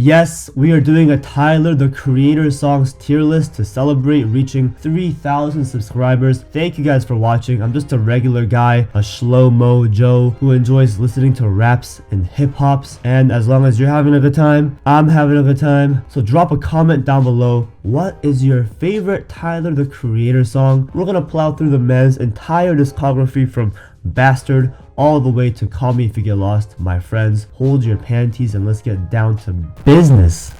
Yes, we are doing a Tyler the Creator songs tier list to celebrate reaching 3,000 subscribers. Thank you guys for watching. I'm just a regular guy, a slow-mo Joe who enjoys listening to raps and hip-hops, and as long as you're having a good time, I'm having a good time. So drop a comment down below. What is your favorite Tyler the Creator song? We're gonna plow through the man's entire discography from Bastard all the way to Call Me If You Get Lost. My friends, hold your panties and let's get down to business.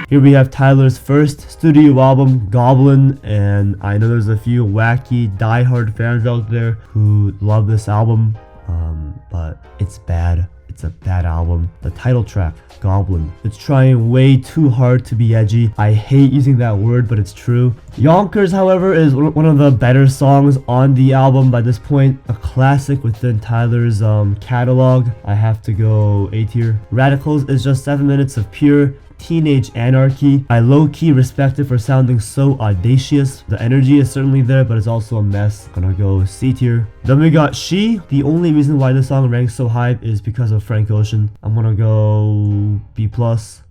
Here we have Tyler's first studio album, Goblin, and I know there's a few wacky, diehard fans out there who love this album, but it's bad. It's a bad album. The title track, Goblin, it's trying way too hard to be edgy. I hate using that word, but it's true. Yonkers, however, is one of the better songs on the album by this point. A classic within Tyler's catalog. I have to go A tier. Radicals is just 7 minutes of pure teenage anarchy. I low-key respect it for sounding so audacious. The energy is certainly there, but it's also a mess. Gonna go C tier. Then we got She. The only reason why this song ranks so high is because of Frank Ocean. I'm gonna go B+.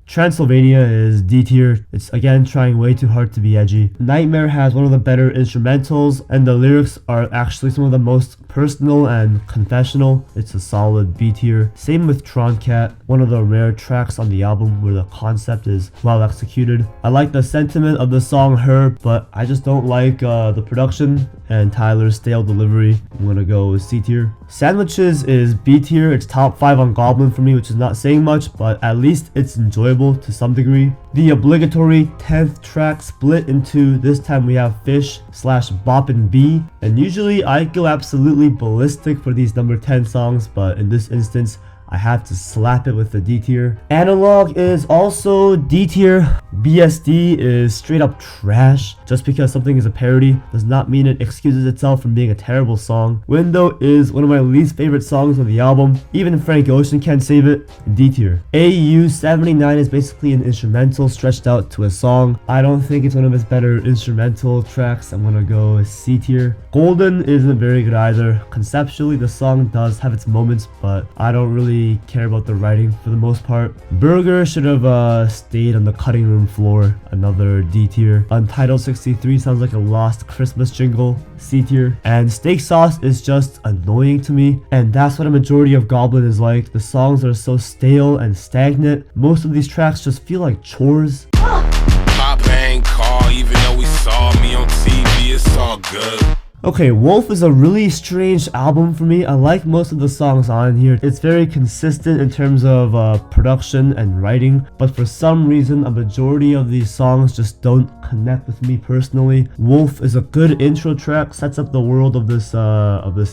Transylvania is D tier. It's again trying way too hard to be edgy. Nightmare has one of the better instrumentals, and the lyrics are actually some of the most personal and confessional. It's a solid B tier. Same with Tron Cat, one of the rare tracks on the album where the concept is well executed. I like the sentiment of the song Her, but I just don't like the production and Tyler's stale delivery. I'm gonna go C tier. Sandwiches is B tier. It's top 5 on Goblin for me, which is not saying much, but at least it's enjoyable to some degree. The obligatory 10th track split into, this time we have Fish / Bop and B, and usually I go absolutely ballistic for these number 10 songs, but in this instance I have to slap it with the D tier. Analog is also D tier. BSD is straight up trash. Just because something is a parody does not mean it excuses itself from being a terrible song. Window is one of my least favorite songs on the album. Even Frank Ocean can't save it. D tier. AU 79 is basically an instrumental stretched out to a song. I don't think it's one of his better instrumental tracks. I'm gonna go C tier. Golden isn't very good either. Conceptually, the song does have its moments, but I don't really care about the writing for the most part. Burger should have stayed on the cutting room floor. Another D tier. Untitled 63 sounds like a lost Christmas jingle. C tier. And Steak Sauce is just annoying to me, and that's what a majority of Goblin is like. The songs are so stale and stagnant. Most of these tracks just feel like chores. Papa ain't call, even though he saw me on TV, it's all good. Okay, Wolf is a really strange album for me. I like most of the songs on here. It's very consistent in terms of production and writing, but for some reason a majority of these songs just don't connect with me personally. Wolf is a good intro track, sets up the world of this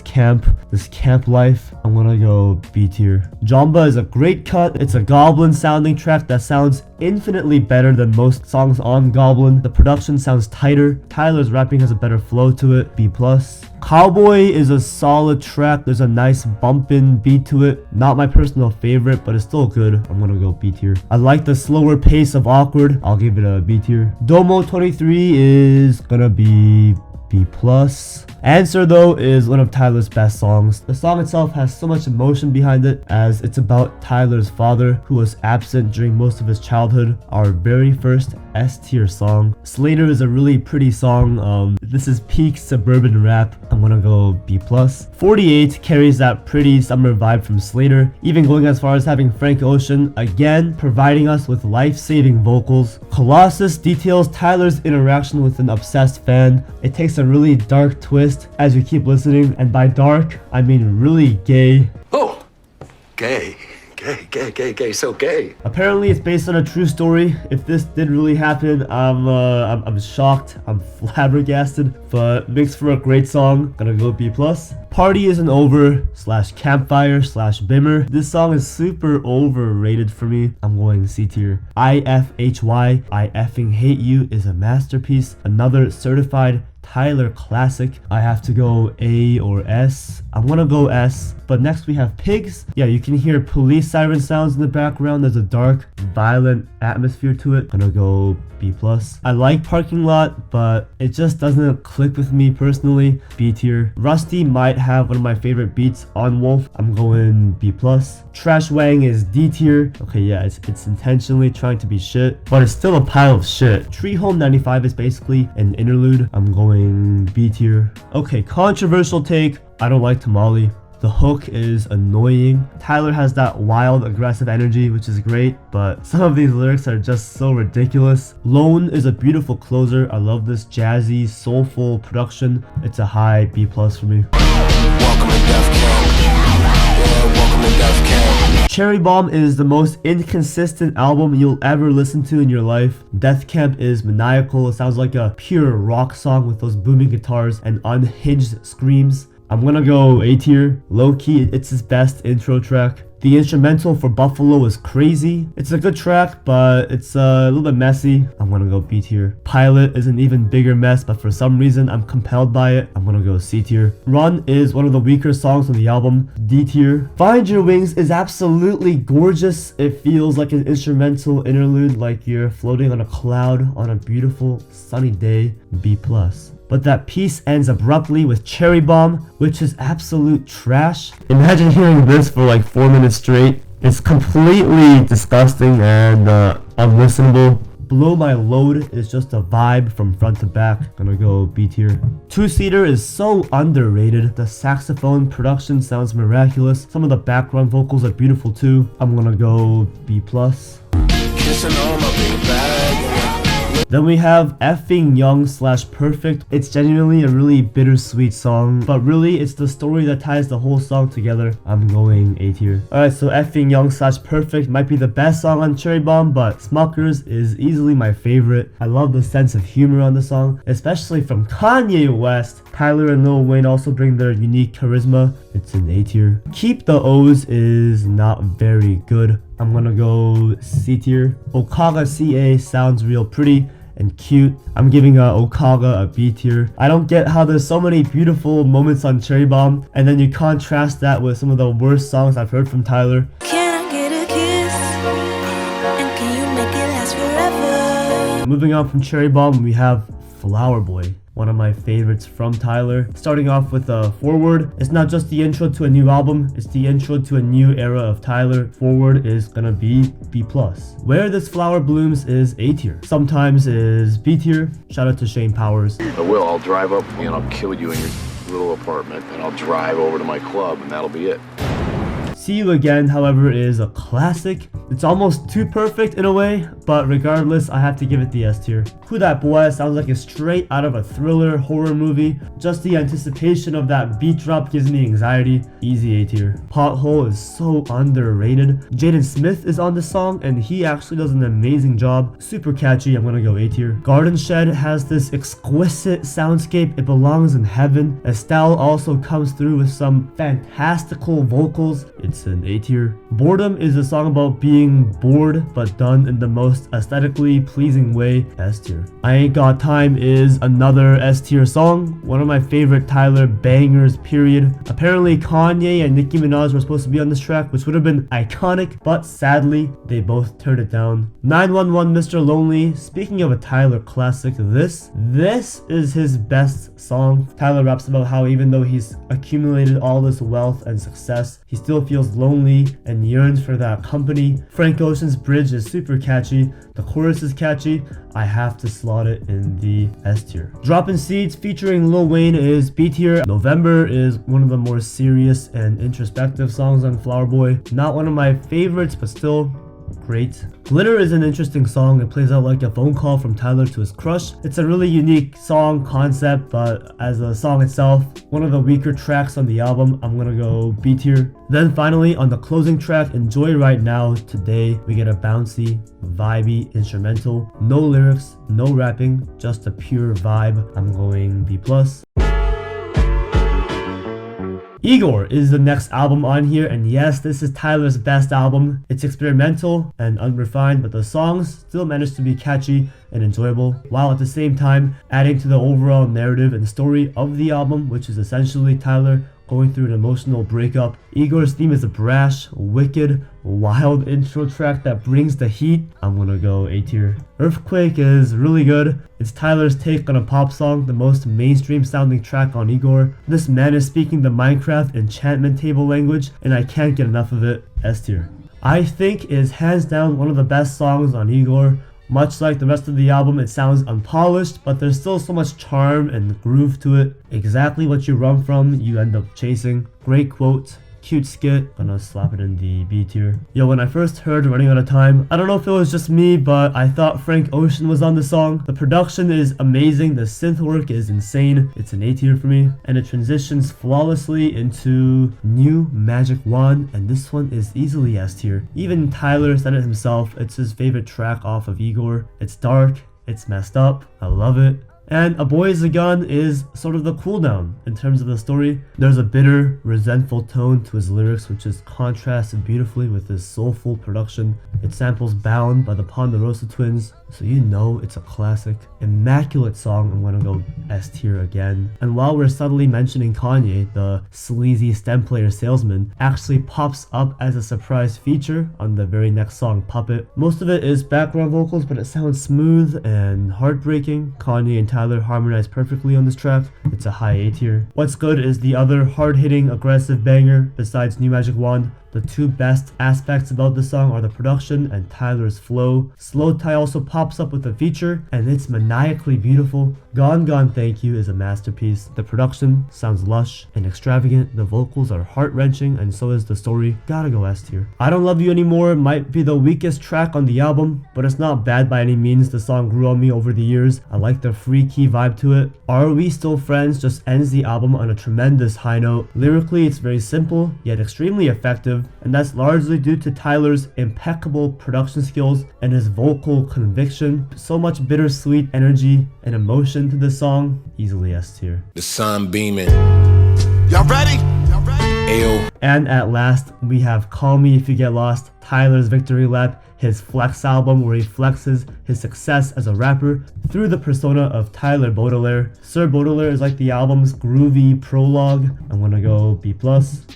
camp life. I'm gonna go B tier. Jamba is a great cut. It's a Goblin sounding track that sounds infinitely better than most songs on Goblin. The production sounds tighter. Tyler's rapping has a better flow to it. B+. Cowboy is a solid track. There's a nice bumpin' beat to it. Not my personal favorite, but it's still good. I'm gonna go B tier. I like the slower pace of Awkward. I'll give it a B tier. Domo 23 is gonna be B+. Answer, though, is one of Tyler's best songs. The song itself has so much emotion behind it, as it's about Tyler's father, who was absent during most of his childhood. Our very first S tier song. Slater is a really pretty song. This is peak suburban rap. I'm gonna go B+. 48 carries that pretty summer vibe from Slater, even going as far as having Frank Ocean again providing us with life-saving vocals. Colossus details Tyler's interaction with an obsessed fan. It takes a really dark twist as you keep listening, and by dark I mean really gay. Oh, gay, so gay. Apparently it's based on a true story. If this did really happen, I'm shocked, I'm flabbergasted, but makes for a great song. Gonna go B+. Party Isn't Over / Campfire / Bimmer. This song is super overrated for me. I'm going C tier. IFHY, I Effing Hate You is a masterpiece. Another certified Tyler classic. I have to go A or S. I'm gonna go S. But next we have Pigs. Yeah, you can hear police siren sounds in the background. There's a dark, violent atmosphere to it. I'm gonna go B+. I like Parking Lot, but it just doesn't click with me personally. B tier. Rusty might have one of my favorite beats on Wolf. I'm going B+. Trash Wang is D tier. Okay, yeah, it's intentionally trying to be shit, but it's still a pile of shit. Tree Home 95 is basically an interlude. I'm going B tier. Okay, controversial take. I don't like Tamale. The hook is annoying. Tyler has that wild, aggressive energy, which is great, but some of these lyrics are just so ridiculous. Lone is a beautiful closer. I love this jazzy, soulful production. It's a high B+ for me. Welcome to Death Camp. Yeah, welcome to Death Camp. Cherry Bomb is the most inconsistent album you'll ever listen to in your life. Death Camp is maniacal. It sounds like a pure rock song with those booming guitars and unhinged screams. I'm gonna go A tier. Low key, it's his best intro track. The instrumental for Buffalo is crazy. It's a good track, but it's a little bit messy. I'm gonna go B tier. Pilot is an even bigger mess, but for some reason I'm compelled by it. I'm gonna go C tier. Run is one of the weaker songs on the album. D tier. Find Your Wings is absolutely gorgeous. It feels like an instrumental interlude, like you're floating on a cloud on a beautiful sunny day. B+. But that piece ends abruptly with Cherry Bomb, which is absolute trash. Imagine hearing this for like 4 minutes straight. It's completely disgusting and unlistenable. Blow My Load is just a vibe from front to back. Gonna go B tier. Two-seater is so underrated. The saxophone production sounds miraculous. Some of the background vocals are beautiful too. I'm gonna go B+. Kissing on my big bag. Then we have Effing Young / Perfect. It's genuinely a really bittersweet song, but really it's the story that ties the whole song together. I'm going A tier. Alright, so Effing Young / Perfect might be the best song on Cherry Bomb, but Smuckers is easily my favorite. I love the sense of humor on the song, especially from Kanye West. Tyler and Lil Wayne also bring their unique charisma. It's an A tier. Keep the O's is not very good. I'm gonna go C tier. Okaga CA sounds real pretty and cute. I'm giving Okaga a B tier. I don't get how there's so many beautiful moments on Cherry Bomb, and then you contrast that with some of the worst songs I've heard from Tyler. Can I get a kiss? And can you make it last forever? Moving on from Cherry Bomb, we have Flower Boy, one of my favorites from Tyler. Starting off with a forward. It's not just the intro to a new album, it's the intro to a new era of Tyler. Forward is gonna be B+. Where This Flower Blooms is A tier. Sometimes is B tier. Shout out to Shane Powers. I will. I'll drive up and I'll kill you in your little apartment, and I'll drive over to my club, and that'll be it. See You Again, however, is a classic. It's almost too perfect in a way, but regardless, I have to give it the S tier. Who That Boy sounds like it's straight out of a thriller horror movie. Just the anticipation of that beat drop gives me anxiety. Easy A tier. Pothole is so underrated. Jaden Smith is on the song, and he actually does an amazing job. Super catchy. I'm gonna go A tier. Garden Shed has this exquisite soundscape. It belongs in heaven. Estelle also comes through with some fantastical vocals. It's an A tier. Boredom is a song about being bored, but done in the most aesthetically pleasing way. S tier. I Ain't Got Time is another S tier song. One of my favorite Tyler bangers, period. Apparently Kanye and Nicki Minaj were supposed to be on this track, which would have been iconic, but sadly, they both turned it down. 911 Mr. Lonely. Speaking of a Tyler classic, this is his best song. Tyler raps about how even though he's accumulated all this wealth and success, he still feels lonely and yearns for that company. Frank Ocean's Bridge is super catchy. The chorus is catchy. I have to slot it in the S tier. Droppin' Seeds featuring Lil Wayne is B tier. November is one of the more serious and introspective songs on Flower Boy. Not one of my favorites, but still great. Glitter is an interesting song. It plays out like a phone call from Tyler to his crush. It's a really unique song concept, but as a song itself, one of the weaker tracks on the album. I'm gonna go B tier. Then finally, on the closing track, Enjoy Right Now, Today, we get a bouncy, vibey instrumental. No lyrics, no rapping, just a pure vibe. I'm going B+. IGOR is the next album on here, and yes, this is Tyler's best album. It's experimental and unrefined, but the songs still manage to be catchy and enjoyable, while at the same time adding to the overall narrative and story of the album, which is essentially Tyler going through an emotional breakup. IGOR's theme is a brash, wicked, wild intro track that brings the heat. I'm gonna go A tier. Earthquake is really good. It's Tyler's take on a pop song, the most mainstream sounding track on IGOR. This man is speaking the Minecraft enchantment table language, and I can't get enough of it. S tier. I think is hands down one of the best songs on IGOR. Much like the rest of the album, it sounds unpolished, but there's still so much charm and groove to it. Exactly what you run from, you end up chasing. Great quote. Cute skit. Gonna slap it in the B tier. Yo, when I first heard Running Out of Time, I don't know if it was just me, but I thought Frank Ocean was on the song. The production is amazing, the synth work is insane. It's an A tier for me, and it transitions flawlessly into New Magic Wand, and this one is easily S tier. Even Tyler said it himself, it's his favorite track off of IGOR. It's dark, it's messed up, I love it. And A Boy Is a Gun is sort of the cooldown in terms of the story. There's a bitter, resentful tone to his lyrics, which is contrasted beautifully with his soulful production. It samples Bound by the Ponderosa Twins, so you know it's a classic. Immaculate song. I'm gonna go S tier again. And while we're subtly mentioning Kanye, the sleazy stem player salesman actually pops up as a surprise feature on the very next song, Puppet. Most of it is background vocals, but it sounds smooth and heartbreaking. Kanye and Tyler harmonize perfectly on this track. It's a high A tier. What's good is the other hard-hitting, aggressive banger besides New Magic Wand. The two best aspects about the song are the production and Tyler's flow. Slow Tie also pops up with a feature, and it's maniacally beautiful. Gone Gone Thank You is a masterpiece. The production sounds lush and extravagant. The vocals are heart-wrenching, and so is the story. Gotta go S tier. I Don't Love You Anymore might be the weakest track on the album, but it's not bad by any means. The song grew on me over the years. I like the freaky vibe to it. Are We Still Friends just ends the album on a tremendous high note. Lyrically, it's very simple, yet extremely effective. And that's largely due to Tyler's impeccable production skills and his vocal conviction. So much bittersweet energy and emotion to this song. Easily S tier. The sun beaming. Y'all ready? Ayo. And at last, we have Call Me If You Get Lost, Tyler's victory lap, his Flex album where he flexes his success as a rapper through the persona of Tyler Baudelaire. Sir Baudelaire is like the album's groovy prologue. I'm gonna go B+.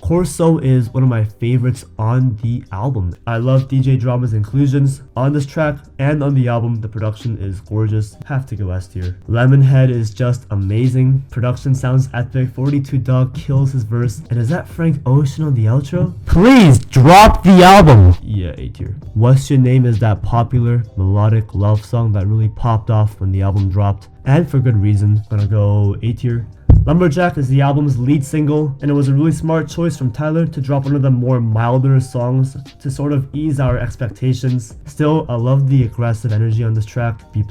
Corso is one of my favorites on the album. I love DJ Drama's inclusions on this track and on the album. The production is gorgeous. Have to go S tier. Lemonhead is just amazing. Production sounds epic. 42 Dog kills his verse. And is that Frank Ocean on the outro? Please drop the album! Yeah, A tier. What's Your Name is that popular melodic love song that really popped off when the album dropped, and for good reason. Gonna go A tier. Lumberjack is the album's lead single, and it was a really smart choice from Tyler to drop one of the more milder songs to sort of ease our expectations. Still, I love the aggressive energy on this track, B+.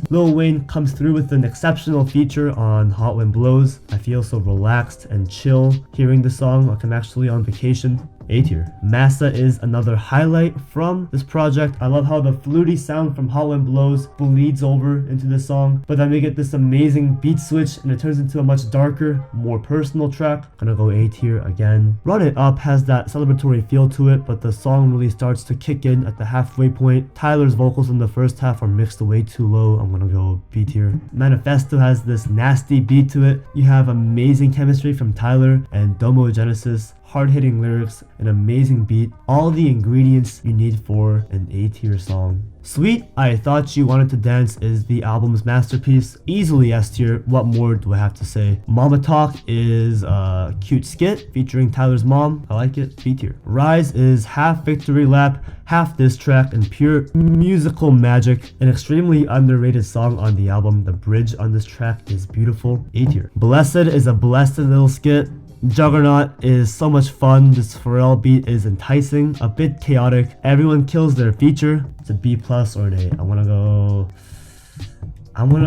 Lil Wayne comes through with an exceptional feature on Hot Wind Blows. I feel so relaxed and chill hearing the song like I'm actually on vacation. A tier. Massa is another highlight from this project. I love how the fluty sound from Hot Wind Blows bleeds over into the song, but then we get this amazing beat switch and it turns into a much darker, more personal track. Gonna go A tier again. Run It Up has that celebratory feel to it, but the song really starts to kick in at the halfway point. Tyler's vocals in the first half are mixed way too low. I'm gonna go B tier. Manifesto has this nasty beat to it. You have amazing chemistry from Tyler and Domo Genesis. Hard-hitting lyrics, an amazing beat, all the ingredients you need for an A tier song. Sweet, I Thought You Wanted to Dance is the album's masterpiece. Easily S tier. What more do I have to say? Mama Talk is a cute skit featuring Tyler's mom. I like it. B tier. Rise is half victory lap, half diss track, and pure musical magic. An extremely underrated song on the album. The bridge on this track is beautiful. A tier. Blessed is a blessed little skit. Juggernaut is so much fun. This Pharrell beat is enticing, a bit chaotic. Everyone kills their feature. It's a B+ or an A. I'm gonna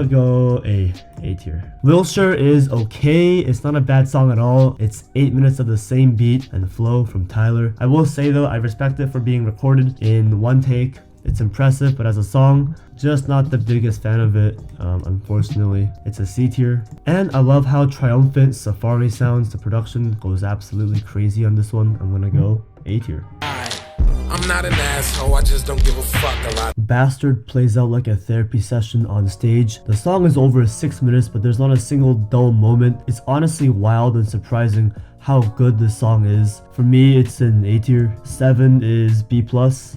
go A tier. Wilshire is okay. It's not a bad song at all. It's 8 minutes of the same beat and flow from Tyler. I will say though, I respect it for being recorded in one take. It's impressive, but as a song, just not the biggest fan of it, unfortunately. It's a C tier. And I love how triumphant Safari sounds. The production goes absolutely crazy on this one. I'm gonna go A tier. I'm not an asshole, I just don't give a fuck a lot. Bastard plays out like a therapy session on stage. The song is over 6 minutes, but there's not a single dull moment. It's honestly wild and surprising how good this song is. For me, it's an A tier. 7 is B+.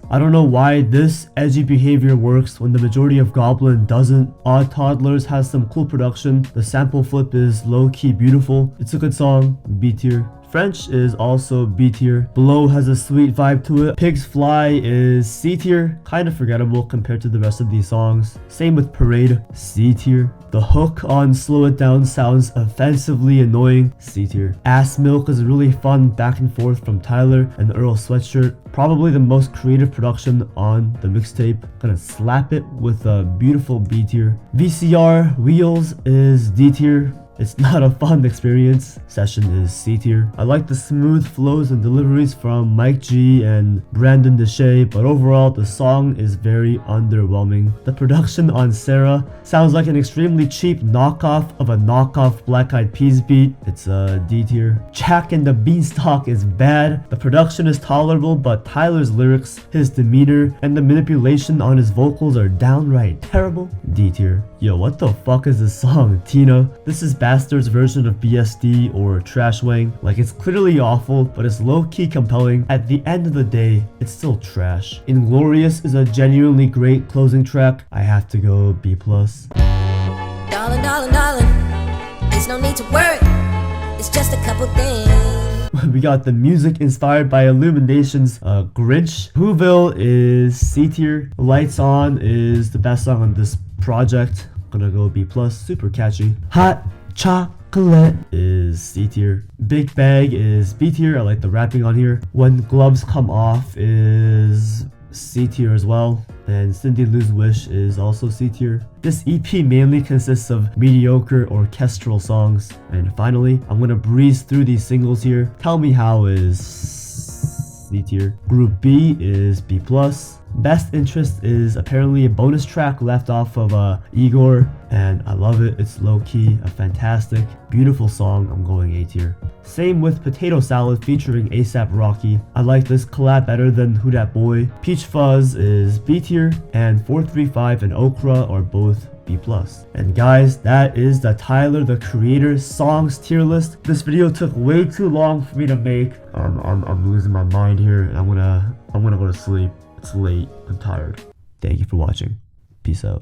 I don't know why this edgy behavior works when the majority of Goblin doesn't. Odd Toddlers has some cool production. The sample flip is low-key beautiful. It's a good song. B tier. French is also B tier. Below has a sweet vibe to it. Pigs Fly is C tier, kind of forgettable compared to the rest of these songs. Same with Parade, C tier. The hook on Slow It Down sounds offensively annoying, C tier. Ass Milk is really fun back and forth from Tyler and Earl Sweatshirt. Probably the most creative production on the mixtape. Gonna slap it with a beautiful B tier. VCR Wheels is D tier. It's not a fun experience. Session is C tier. I like the smooth flows and deliveries from Mike G and Brandon Deshay, but overall the song is very underwhelming. The production on Sarah sounds like an extremely cheap knockoff of a knockoff Black Eyed Peas beat. It's a D tier. Jack and the Beanstalk is bad. The production is tolerable, but Tyler's lyrics, his demeanor, and the manipulation on his vocals are downright terrible. D tier. Yo, what the fuck is this song? Tina. This is Bastard's version of BSD or Trash Wang. Like, it's clearly awful, but it's low-key compelling. At the end of the day, it's still trash. Inglorious is a genuinely great closing track. I have to go B+. Darling, darling, darling, there's no need to worry. It's just a couple things. We got the music inspired by Illumination's Grinch. Whoville is C tier. Lights On is the best song on this project. Gonna go B+, super catchy. Hot Chocolate is C tier. Big Bag is B tier. I like the rapping on here. When Gloves Come Off is C tier as well. And Cindy Lou's Wish is also C tier. This EP mainly consists of mediocre orchestral songs. And finally, I'm gonna breeze through these singles here. Tell Me How is C tier. Group B is B+. Best Interest is apparently a bonus track left off of IGOR, and I love it. It's low-key, a fantastic, beautiful song. I'm going A tier. Same with Potato Salad featuring ASAP Rocky. I like this collab better than Who Dat Boy. Peach Fuzz is B tier, and 435 and Okra are both B+. And guys, that is the Tyler the Creator songs tier list. This video took way too long for me to make. I'm losing my mind here, and I'm gonna go to sleep. It's late. I'm tired. Thank you for watching. Peace out.